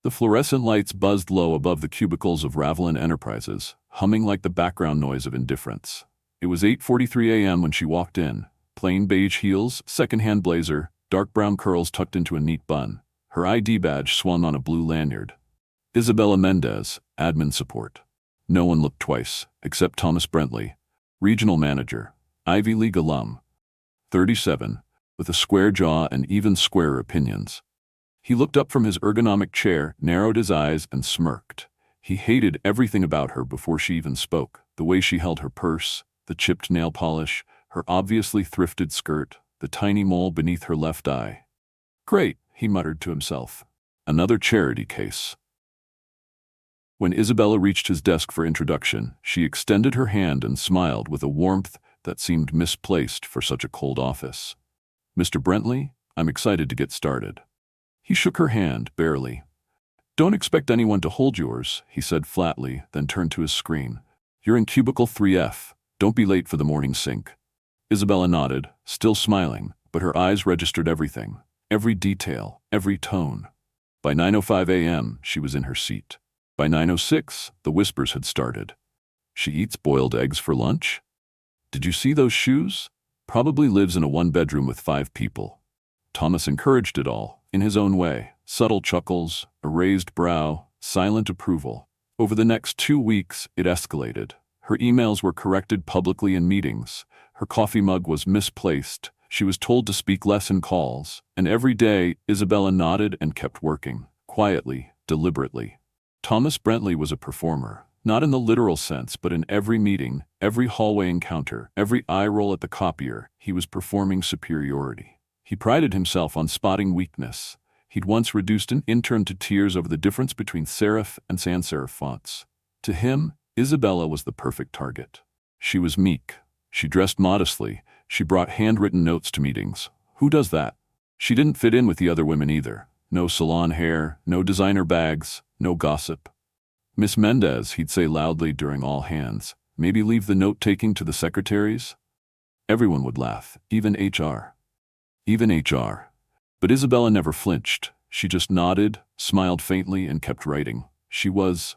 The fluorescent lights buzzed low above the cubicles of Ravelin Enterprises, humming like the background noise of indifference. It was 8:43 a.m. when she walked in. Plain beige heels, second-hand blazer, dark brown curls tucked into a neat bun. Her ID badge swung on a blue lanyard. Isabella Mendez, admin support. No one looked twice, except Thomas Brentley, regional manager, Ivy League alum, 37, with a square jaw and even squarer opinions. He looked up from his ergonomic chair, narrowed his eyes, and smirked. He hated everything about her before she even spoke. The way she held her purse, the chipped nail polish, her obviously thrifted skirt, the tiny mole beneath her left eye. Great, he muttered to himself. Another charity case. When Isabella reached his desk for introduction, she extended her hand and smiled with a warmth that seemed misplaced for such a cold office. Mr. Brentley, I'm excited to get started. He shook her hand, barely. Don't expect anyone to hold yours, he said flatly, then turned to his screen. You're in cubicle 3F. Don't be late for the morning sync. Isabella nodded, still smiling, but her eyes registered everything, every detail, every tone. By 9:05 a.m., she was in her seat. By 9:06, the whispers had started. She eats boiled eggs for lunch? Did you see those shoes? Probably lives in a one-bedroom with 5 people. Thomas encouraged it all, in his own way. Subtle chuckles, a raised brow, silent approval. Over the next 2 weeks, it escalated. Her emails were corrected publicly in meetings. Her coffee mug was misplaced. She was told to speak less in calls. And every day, Isabella nodded and kept working, quietly, deliberately. Thomas Brentley was a performer, not in the literal sense, but in every meeting, every hallway encounter, every eye roll at the copier, he was performing superiority. He prided himself on spotting weakness. He'd once reduced an intern to tears over the difference between serif and sans serif fonts. To him, Isabella was the perfect target. She was meek. She dressed modestly. She brought handwritten notes to meetings. Who does that? She didn't fit in with the other women either. No salon hair, no designer bags, no gossip. Miss Mendez, he'd say loudly during all hands. Maybe leave the note-taking to the secretaries? Everyone would laugh, even HR. Even HR. But Isabella never flinched. She just nodded, smiled faintly, and kept writing. She was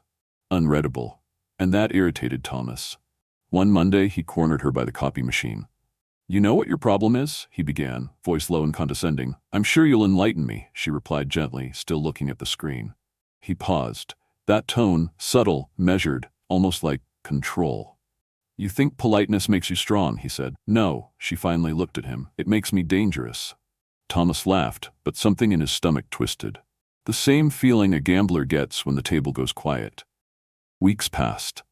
unreadable. And that irritated Thomas. One Monday, he cornered her by the copy machine. You know what your problem is? He began, voice low and condescending. I'm sure you'll enlighten me, she replied gently, still looking at the screen. He paused. That tone, subtle, measured, almost like control. You think politeness makes you strong, he said. No, she finally looked at him. It makes me dangerous. Thomas laughed, but something in his stomach twisted. The same feeling a gambler gets when the table goes quiet. Weeks passed.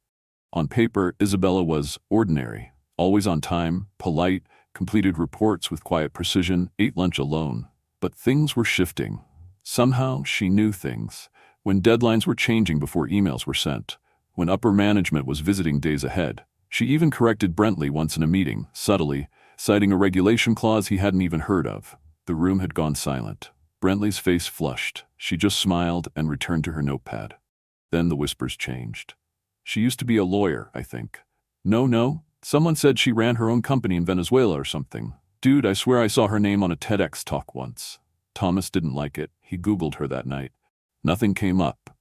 On paper, Isabella was ordinary, always on time, polite, completed reports with quiet precision, ate lunch alone. But things were shifting. Somehow, she knew things. When deadlines were changing before emails were sent. When upper management was visiting days ahead. She even corrected Brentley once in a meeting, subtly, citing a regulation clause he hadn't even heard of. The room had gone silent. Brentley's face flushed. She just smiled and returned to her notepad. Then the whispers changed. She used to be a lawyer, I think. No, someone said she ran her own company in Venezuela or something. Dude, I swear I saw her name on a TEDx talk once. Thomas didn't like it. He Googled her that night. Nothing came up.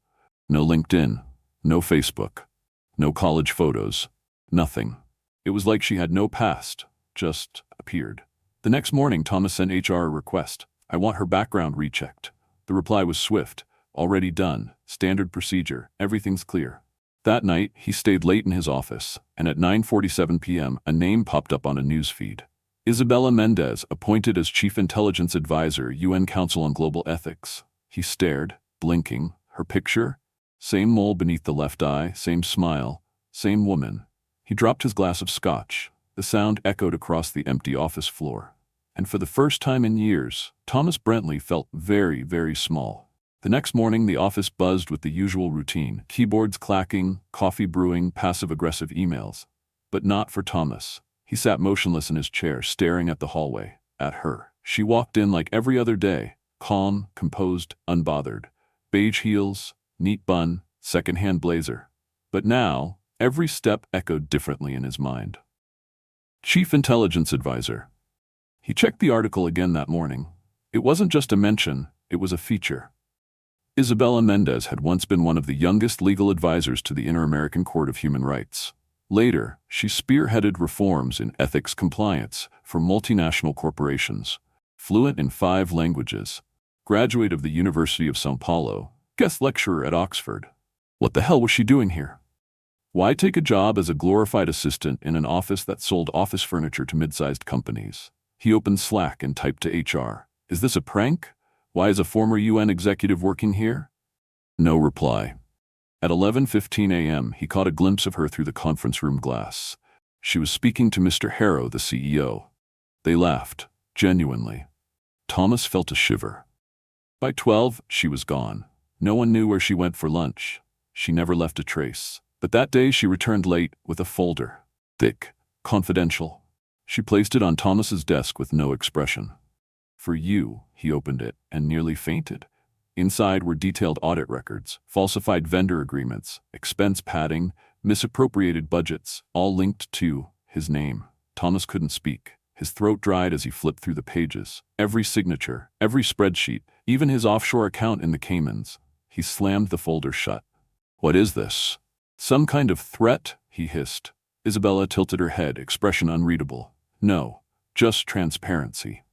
No LinkedIn. No Facebook. No college photos. Nothing. It was like she had no past. Just appeared. The next morning, Thomas sent HR a request. I want her background rechecked. The reply was swift. Already done. Standard procedure. Everything's clear. That night, he stayed late in his office, and at 9:47 p.m., a name popped up on a news feed. Isabella Mendez, appointed as Chief Intelligence Advisor, UN Council on Global Ethics. He stared, blinking. Her picture? Same mole beneath the left eye, same smile, same woman. He dropped his glass of scotch. The sound echoed across the empty office floor. And for the first time in years, Thomas Brentley felt very, very small. The next morning, the office buzzed with the usual routine, keyboards clacking, coffee brewing, passive-aggressive emails. But not for Thomas. He sat motionless in his chair, staring at the hallway, at her. She walked in like every other day, calm, composed, unbothered. Beige heels, neat bun, second-hand blazer. But now, every step echoed differently in his mind. Chief Intelligence Advisor. He checked the article again that morning. It wasn't just a mention, it was a feature. Isabella Mendez had once been one of the youngest legal advisors to the Inter-American Court of Human Rights. Later, she spearheaded reforms in ethics compliance for multinational corporations. Fluent in 5 languages, graduate of the University of São Paulo, guest lecturer at Oxford. What the hell was she doing here? Why take a job as a glorified assistant in an office that sold office furniture to mid-sized companies? He opened Slack and typed to HR. Is this a prank? Why is a former UN executive working here? No reply. At 11:15 a.m., he caught a glimpse of her through the conference room glass. She was speaking to Mr. Harrow, the CEO. They laughed, genuinely. Thomas felt a shiver. By 12, she was gone. No one knew where she went for lunch. She never left a trace. But that day she returned late with a folder. Thick, confidential. She placed it on Thomas's desk with no expression. For you, he opened it and nearly fainted. Inside were detailed audit records, falsified vendor agreements, expense padding, misappropriated budgets, all linked to his name. Thomas couldn't speak. His throat dried as he flipped through the pages. Every signature, every spreadsheet, even his offshore account in the Caymans. He slammed the folder shut. What is this? Some kind of threat? He hissed. Isabella tilted her head, expression unreadable. No, just transparency.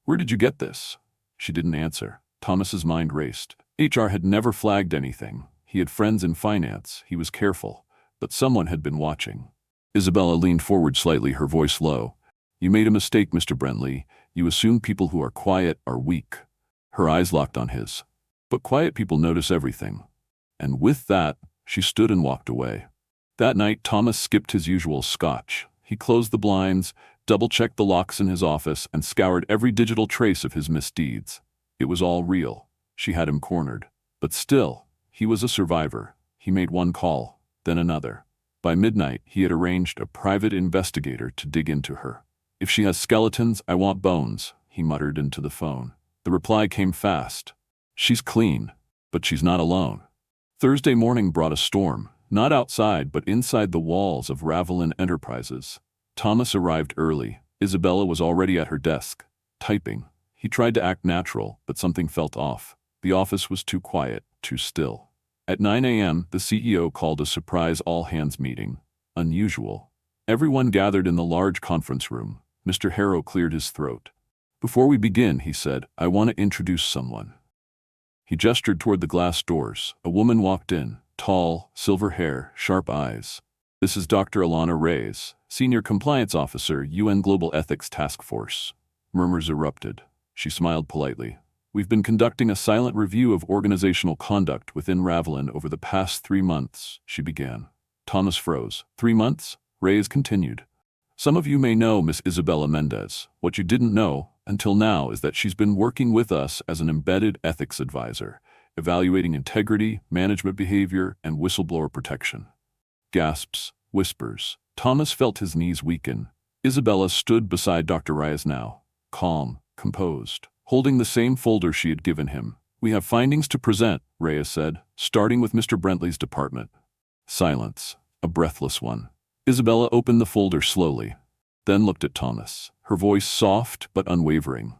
Where did you get this? She didn't answer. Thomas's mind raced. HR had never flagged anything. He had friends in finance. He was careful. But someone had been watching. Isabella leaned forward slightly, her voice low. You made a mistake, Mr. Brentley. You assume people who are quiet are weak. Her eyes locked on his. But quiet people notice everything. And with that, she stood and walked away. That night, Thomas skipped his usual scotch. He closed the blinds, double-checked the locks in his office, and scoured every digital trace of his misdeeds. It was all real. She had him cornered. But still, he was a survivor. He made one call, then another. By midnight, he had arranged a private investigator to dig into her. If she has skeletons, I want bones, he muttered into the phone. The reply came fast. She's clean, but she's not alone. Thursday morning brought a storm, not outside but inside the walls of Ravelin Enterprises. Thomas arrived early. Isabella was already at her desk, typing. He tried to act natural, but something felt off. The office was too quiet, too still. At 9 a.m., the CEO called a surprise all-hands meeting. Unusual. Everyone gathered in the large conference room. Mr. Harrow cleared his throat. Before we begin, he said, I want to introduce someone. He gestured toward the glass doors. A woman walked in, tall, silver hair, sharp eyes. This is Dr. Alana Reyes, Senior Compliance Officer, UN Global Ethics Task Force. Murmurs erupted. She smiled politely. We've been conducting a silent review of organizational conduct within Ravelin over the past 3 months, she began. Thomas froze. 3 months? Reyes continued. Some of you may know Miss Isabella Mendez. What you didn't know, until now, is that she's been working with us as an embedded ethics advisor, evaluating integrity, management behavior, and whistleblower protection. Gasps, whispers. Thomas felt his knees weaken. Isabella stood beside Dr. Reyes now, calm, composed, holding the same folder she had given him. We have findings to present, Reyes said, starting with Mr. Brentley's department. Silence, a breathless one. Isabella opened the folder slowly, then looked at Thomas, her voice soft but unwavering.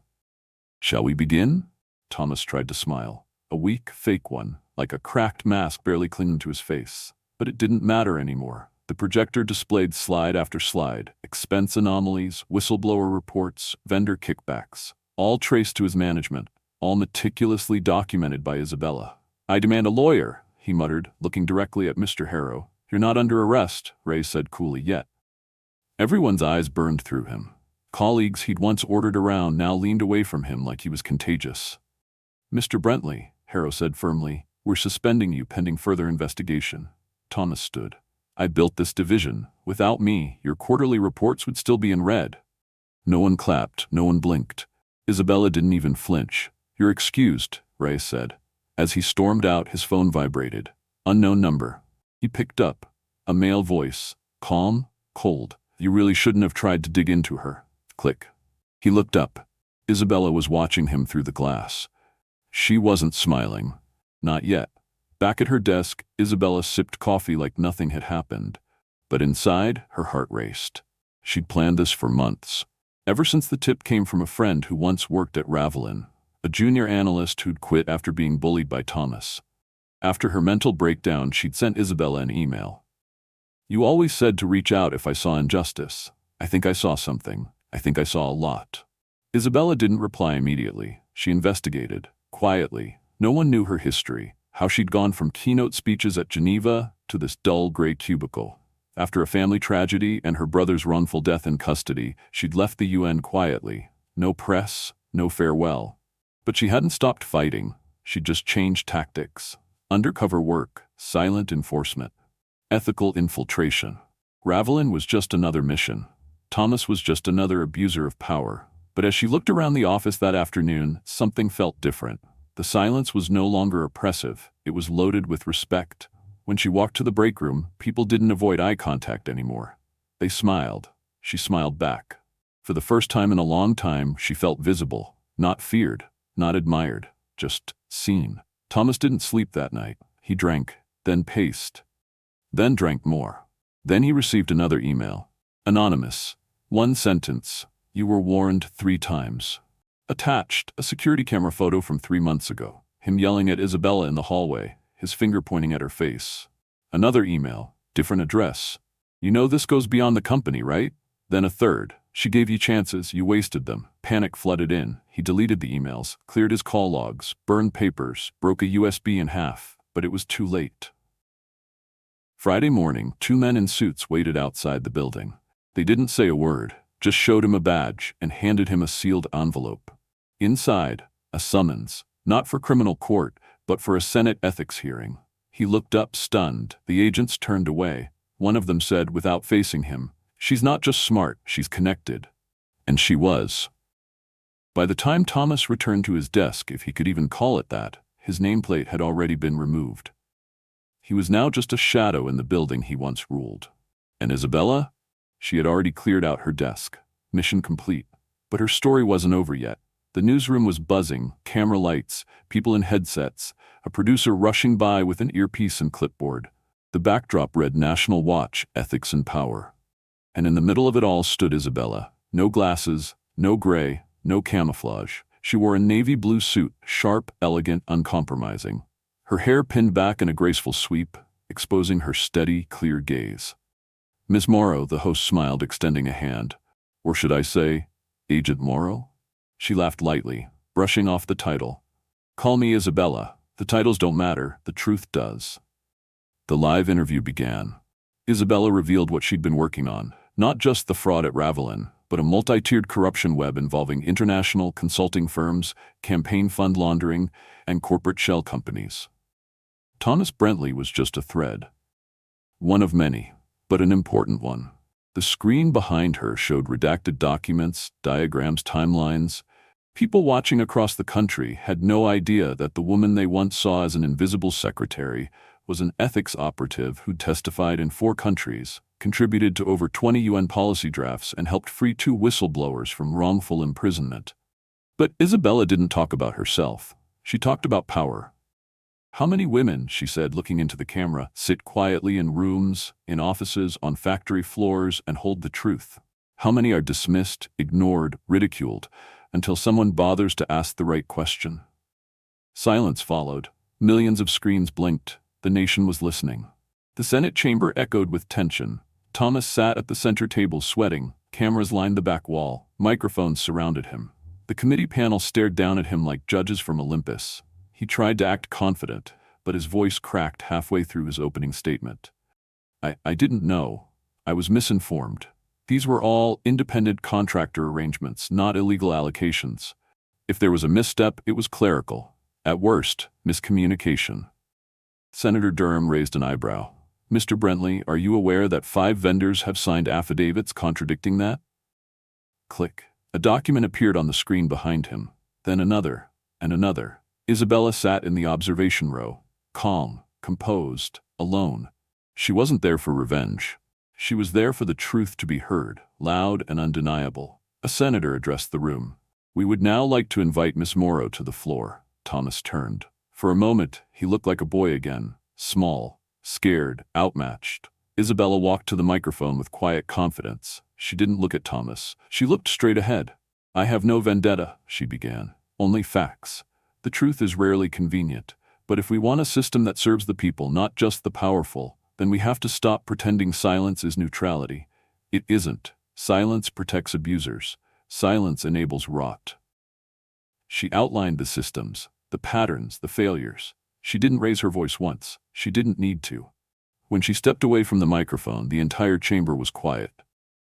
Shall we begin? Thomas tried to smile, a weak, fake one, like a cracked mask barely clinging to his face. But it didn't matter anymore. The projector displayed slide after slide, expense anomalies, whistleblower reports, vendor kickbacks, all traced to his management, all meticulously documented by Isabella. I demand a lawyer, he muttered, looking directly at Mr. Harrow. You're not under arrest, Ray said coolly, yet. Everyone's eyes burned through him. Colleagues he'd once ordered around now leaned away from him like he was contagious. Mr. Brentley, Harrow said firmly, we're suspending you pending further investigation. Thomas stood. I built this division. Without me, your quarterly reports would still be in red. No one clapped, no one blinked. Isabella didn't even flinch. You're excused, Ray said. As he stormed out, his phone vibrated. Unknown number. He picked up. A male voice. Calm, cold. You really shouldn't have tried to dig into her. Click. He looked up. Isabella was watching him through the glass. She wasn't smiling. Not yet. Back at her desk, Isabella sipped coffee like nothing had happened. But inside, her heart raced. She'd planned this for months. Ever since the tip came from a friend who once worked at Ravelin. a junior analyst who'd quit after being bullied by Thomas. After her mental breakdown, she'd sent Isabella an email. "You always said to reach out if I saw injustice. I think I saw something. I think I saw a lot." Isabella didn't reply immediately. She investigated, quietly. No one knew her history, how she'd gone from keynote speeches at Geneva to this dull gray cubicle. After a family tragedy and her brother's wrongful death in custody, she'd left the UN quietly. No press, no farewell. But she hadn't stopped fighting. She'd just changed tactics. Undercover work, silent enforcement, ethical infiltration. Ravelin was just another mission. Thomas was just another abuser of power. But as she looked around the office that afternoon, something felt different. The silence was no longer oppressive. It was loaded with respect. When she walked to the break room, people didn't avoid eye contact anymore. They smiled. She smiled back. For the first time in a long time, she felt visible, not feared, not admired, just seen. Thomas didn't sleep that night. He drank, then paced, then drank more. Then he received another email. Anonymous. One sentence. "You were warned 3 times." Attached, a security camera photo from 3 months ago. Him yelling at Isabella in the hallway, his finger pointing at her face. Another email. Different address. "You know this goes beyond the company, right?" Then a third. "She gave you chances, you wasted them." Panic flooded in. He deleted the emails, cleared his call logs, burned papers, broke a USB in half, but it was too late. Friday morning, 2 men in suits waited outside the building. They didn't say a word, just showed him a badge and handed him a sealed envelope. Inside, a summons, not for criminal court, but for a Senate ethics hearing. He looked up, stunned. The agents turned away. One of them said, without facing him, "She's not just smart, she's connected." And she was. By the time Thomas returned to his desk, if he could even call it that, his nameplate had already been removed. He was now just a shadow in the building he once ruled. And Isabella? She had already cleared out her desk. Mission complete. But her story wasn't over yet. The newsroom was buzzing, camera lights, people in headsets, a producer rushing by with an earpiece and clipboard. The backdrop read National Watch, Ethics and Power. And in the middle of it all stood Isabella. No glasses, no gray, no camouflage. She wore a navy blue suit, sharp, elegant, uncompromising. Her hair pinned back in a graceful sweep, exposing her steady, clear gaze. "Miss Morrow," the host smiled, extending a hand. "Or should I say, Agent Morrow?" She laughed lightly, brushing off the title. "Call me Isabella. The titles don't matter, the truth does." The live interview began. Isabella revealed what she'd been working on, not just the fraud at Ravelin, but a multi-tiered corruption web involving international consulting firms, campaign fund laundering, and corporate shell companies. Thomas Brentley was just a thread. One of many, but an important one. The screen behind her showed redacted documents, diagrams, timelines. People watching across the country had no idea that the woman they once saw as an invisible secretary was an ethics operative who testified in 4 countries, contributed to over 20 UN policy drafts, and helped free 2 whistleblowers from wrongful imprisonment. But Isabella didn't talk about herself. She talked about power. "How many women," she said, looking into the camera, "sit quietly in rooms, in offices, on factory floors, and hold the truth? How many are dismissed, ignored, ridiculed, until someone bothers to ask the right question?" Silence followed. Millions of screens blinked. The nation was listening. The Senate chamber echoed with tension. Thomas sat at the center table sweating. Cameras lined the back wall. Microphones surrounded him. The committee panel stared down at him like judges from Olympus. He tried to act confident, but his voice cracked halfway through his opening statement. I didn't know. I was misinformed. These were all independent contractor arrangements, not illegal allocations. If there was a misstep, it was clerical. At worst, miscommunication." Senator Durham raised an eyebrow. "Mr. Brentley, are you aware that 5 vendors have signed affidavits contradicting that?" Click. A document appeared on the screen behind him. Then another, and another. Isabella sat in the observation row, calm, composed, alone. She wasn't there for revenge. She was there for the truth to be heard, loud and undeniable. A senator addressed the room. "We would now like to invite Miss Morrow to the floor." Thomas turned. For a moment, he looked like a boy again, small, scared, outmatched. Isabella walked to the microphone with quiet confidence. She didn't look at Thomas. She looked straight ahead. "I have no vendetta," she began. only facts. The truth is rarely convenient, but if we want a system that serves the people, not just the powerful, then we have to stop pretending silence is neutrality. It isn't. Silence protects abusers. Silence enables rot. She outlined the systems, the patterns, the failures. She didn't raise her voice once. She didn't need to. When she stepped away from the microphone, the entire chamber was quiet.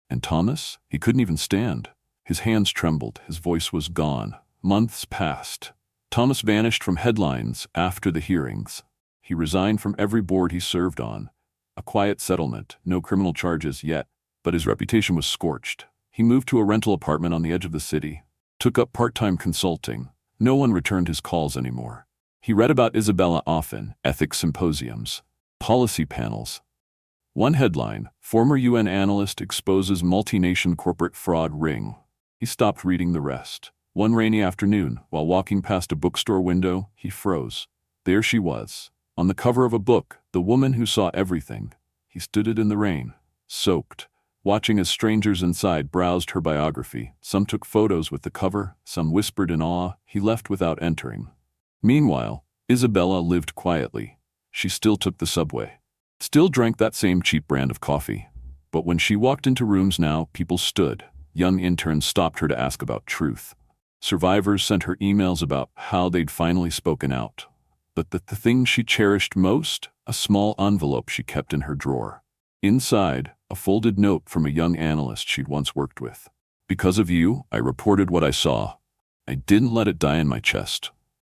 And Thomas? He couldn't even stand. His hands trembled. His voice was gone. Months passed. Thomas vanished from headlines after the hearings. He resigned from every board he served on. A quiet settlement, no criminal charges yet, but his reputation was scorched. He moved to a rental apartment on the edge of the city, took up part-time consulting. No one returned his calls anymore. He read about Isabella often, ethics symposiums, policy panels. One headline, former UN analyst exposes multinational corporate fraud ring. He stopped reading the rest. One rainy afternoon, while walking past a bookstore window, he froze. There she was, on the cover of a book, the woman who saw everything. He stood in the rain, soaked, watching as strangers inside browsed her biography. Some took photos with the cover, some whispered in awe. He left without entering. Meanwhile, Isabella lived quietly. She still took the subway, still drank that same cheap brand of coffee. But when she walked into rooms now, people stood. Young interns stopped her to ask about truth. Survivors sent her emails about how they'd finally spoken out. But the thing she cherished most? A small envelope she kept in her drawer. Inside, a folded note from a young analyst she'd once worked with. Because of you, I reported what I saw. I didn't let it die in my chest.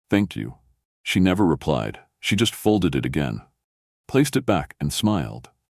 Thank you. She never replied. She just folded it again, placed it back, and smiled.